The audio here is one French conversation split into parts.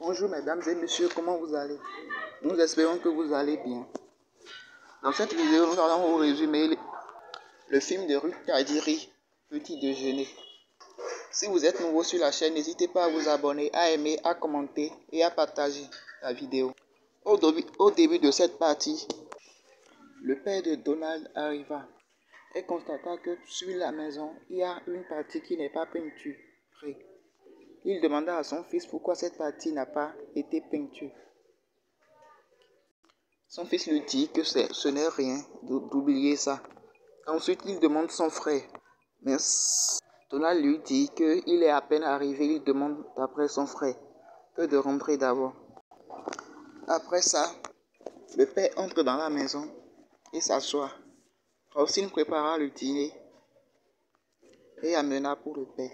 Bonjour mesdames et messieurs, comment vous allez? Nous espérons que vous allez bien. Dans cette vidéo, nous allons vous résumer le film de Ruth Kadiri, Petit Déjeuner. Si vous êtes nouveau sur la chaîne, n'hésitez pas à vous abonner, à aimer, à commenter et à partager la vidéo. Au début de cette partie, le père de Donald arriva et constata que sur la maison, il y a une partie qui n'est pas peinturée. Il demanda à son fils pourquoi cette partie n'a pas été peinturée. Son fils lui dit que ce n'est rien d'oublier ça. Ensuite, il demande son frère. Mais Donald lui dit qu'il est à peine arrivé, il demande d'après son frère que de rentrer d'abord. Après ça, le père entre dans la maison et s'assoit. Rosine prépara le dîner et amena pour le père.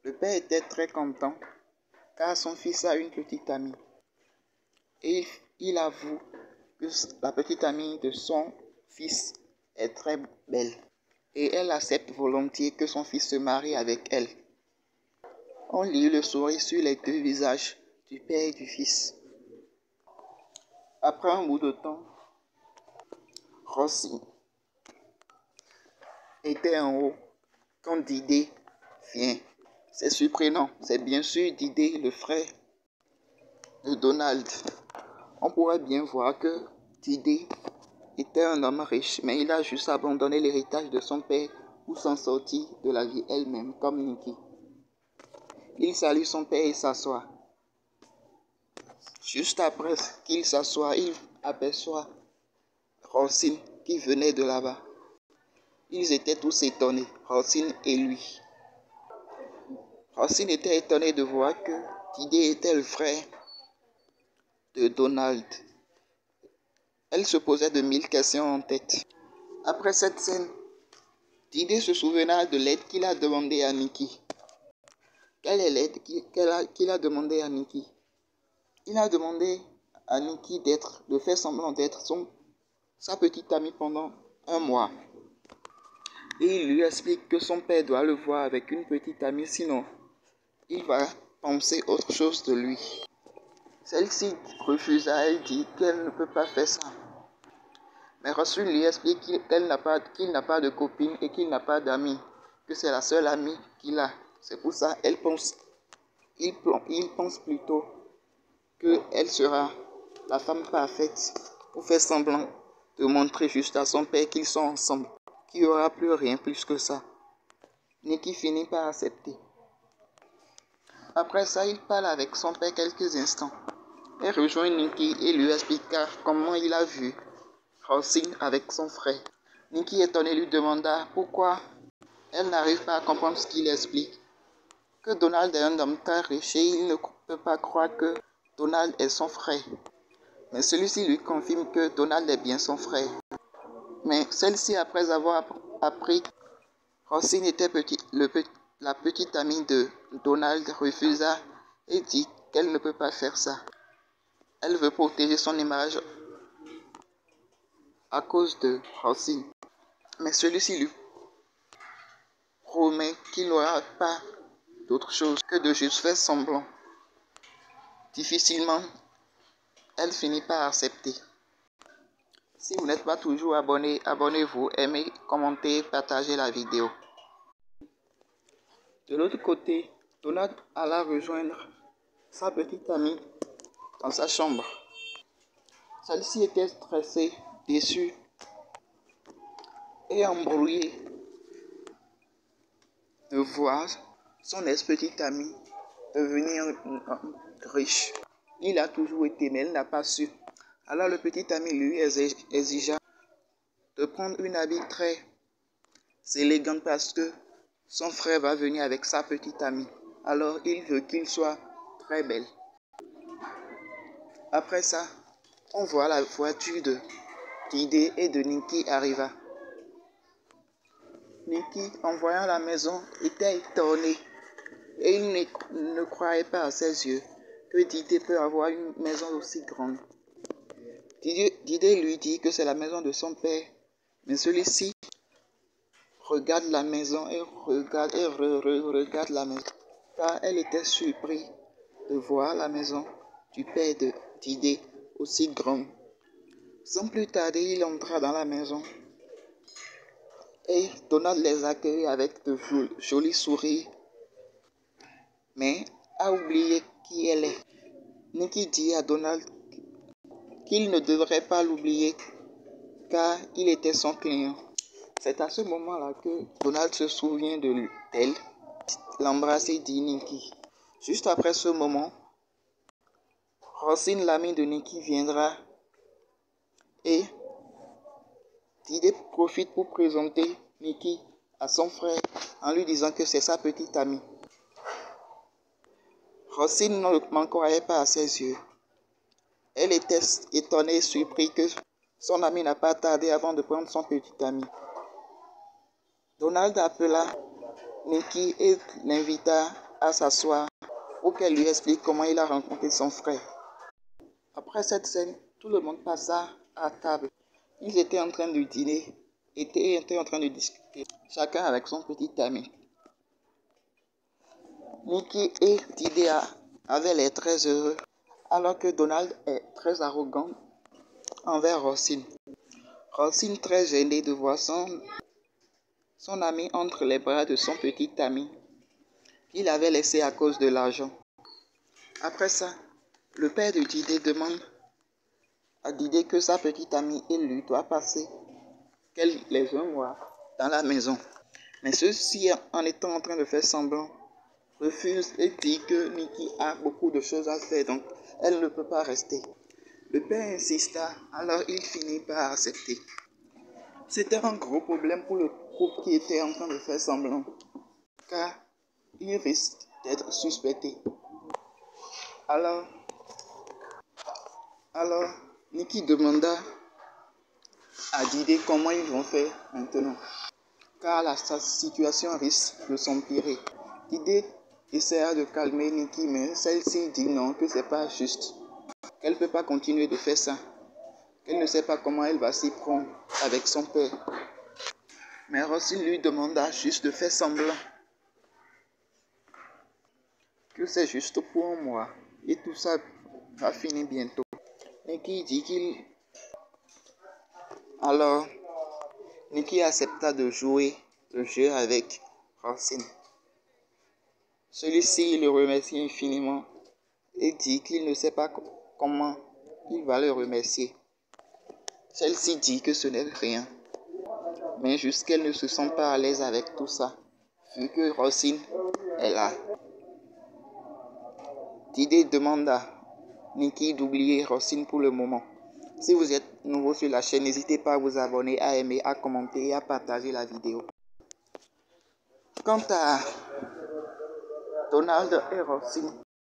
Le père était très content car son fils a une petite amie. Et il avoue que la petite amie de son fils est très belle. Et elle accepte volontiers que son fils se marie avec elle. On lit le sourire sur les deux visages du père et du fils. Après un bout de temps, Rossi était en haut quand Didé vient. C'est surprenant, c'est bien sûr Didé, le frère de Donald. On pourrait bien voir que Didé était un homme riche, mais il a juste abandonné l'héritage de son père pour s'en sortir de la vie elle-même, comme Nicky. Il salue son père et s'assoit. Juste après qu'il s'assoit, il aperçoit Rosine qui venait de là-bas. Ils étaient tous étonnés, Rosine et lui. Rosine était étonnée de voir que Didé était le frère de Donald. Elle se posait de mille questions en tête. Après cette scène, Didé se souvena de l'aide qu'il a demandé à Nicky. Quelle est l'aide qu'il a demandé à Nicky? Il a demandé à Nicky de faire semblant d'être sa petite amie pendant un mois. Et il lui explique que son père doit le voir avec une petite amie, sinon il va penser autre chose de lui. Celle-ci refusa, elle dit qu'elle ne peut pas faire ça. Mais Rasul lui explique qu'il n'a pas de copine et qu'il n'a pas d'amis, que c'est la seule amie qu'il a. C'est pour ça il pense plutôt qu'elle sera la femme parfaite pour faire semblant de montrer juste à son père qu'ils sont ensemble, qu'il n'y aura plus rien plus que ça. Nicky finit par accepter. Après ça, il parle avec son père quelques instants. Elle rejoint Nicky et lui expliqua comment il a vu Rosine avec son frère. Nicky, étonné, lui demanda pourquoi elle n'arrive pas à comprendre ce qu'il explique. Que Donald est un homme très riche et il ne peut pas croire que Donald est son frère. Mais celui-ci lui confirme que Donald est bien son frère. Mais celle-ci, après avoir appris que Rosine était la petite amie de Donald, refusa et dit qu'elle ne peut pas faire ça. Elle veut protéger son image à cause de Rosine. Mais celui-ci lui promet qu'il n'aura pas d'autre chose que de juste faire semblant. Difficilement, elle finit par accepter. Si vous n'êtes pas toujours abonné, abonnez-vous, aimez, commentez, partagez la vidéo. De l'autre côté, Donald alla rejoindre sa petite amie dans sa chambre. Celle-ci était stressée, déçue et embrouillée de voir son ex-petite amie devenir riche. Il a toujours été, mais elle n'a pas su. Alors le petit ami lui exigea de prendre une habit très élégante parce que son frère va venir avec sa petite amie. Alors il veut qu'il soit très belle. Après ça, on voit la voiture de Didé et de Nicky arriva. Nicky, en voyant la maison, était étonné et il ne croyait pas à ses yeux que Didé peut avoir une maison aussi grande. Didé lui dit que c'est la maison de son père, mais celui-ci regarde la maison et regarde la maison, car elle était surprise de voir la maison du père de Didé aussi grande. Sans plus tarder, il entra dans la maison et Donald les accueillit avec de jolis sourires, mais a oublié qui elle est. Nicky dit à Donald qu'il ne devrait pas l'oublier car il était son client. C'est à ce moment-là que Donald se souvient d'elle, l'embrasse et dit Nicky. Juste après ce moment, Rosine, l'amie de Nicky, viendra et Didé profite pour présenter Nicky à son frère en lui disant que c'est sa petite amie. Rosine n'en croyait pas à ses yeux. Elle était étonnée et surprise que son ami n'a pas tardé avant de prendre son petit ami. Donald appela Nicky et l'invita à s'asseoir pour qu'elle lui explique comment il a rencontré son frère. Après cette scène, tout le monde passa à table. Ils étaient en train de dîner, étaient en train de discuter, chacun avec son petit ami. Nicky et Didé avaient l'air très heureux, alors que Donald est très arrogant envers Rosine. Rosine, très gênée de voir son ami entre les bras de son petit ami, qu'il avait laissé à cause de l'argent. Après ça, le père de Didé demande à Didé que sa petite amie et lui doit passer les 1 mois dans la maison. Mais ceux-ci, en étant en train de faire semblant, refusent et disent que Nicky a beaucoup de choses à faire, donc elle ne peut pas rester. Le père insista, alors il finit par accepter. C'était un gros problème pour le couple qui était en train de faire semblant, car il risque d'être suspecté. Alors, Nicky demanda à Didé comment ils vont faire maintenant, car la situation risque de s'empirer. Didé essaya de calmer Nicky, mais celle-ci dit non, que c'est pas juste, qu'elle ne peut pas continuer de faire ça, qu'elle ne sait pas comment elle va s'y prendre avec son père. Mais Rosine lui demanda juste de faire semblant que c'est juste pour 1 mois et tout ça va finir bientôt. Nicky dit Alors, Nicky accepta de jouer le jeu avec Rosine. Celui-ci le remercie infiniment et dit qu'il ne sait pas comment il va le remercier. Celle-ci dit que ce n'est rien, mais jusqu'elle ne se sent pas à l'aise avec tout ça, vu que Rosine est là. Didé demande à Nicky d'oublier Rosine pour le moment. Si vous êtes nouveau sur la chaîne, n'hésitez pas à vous abonner, à aimer, à commenter et à partager la vidéo. Quant à Donald et Rosine,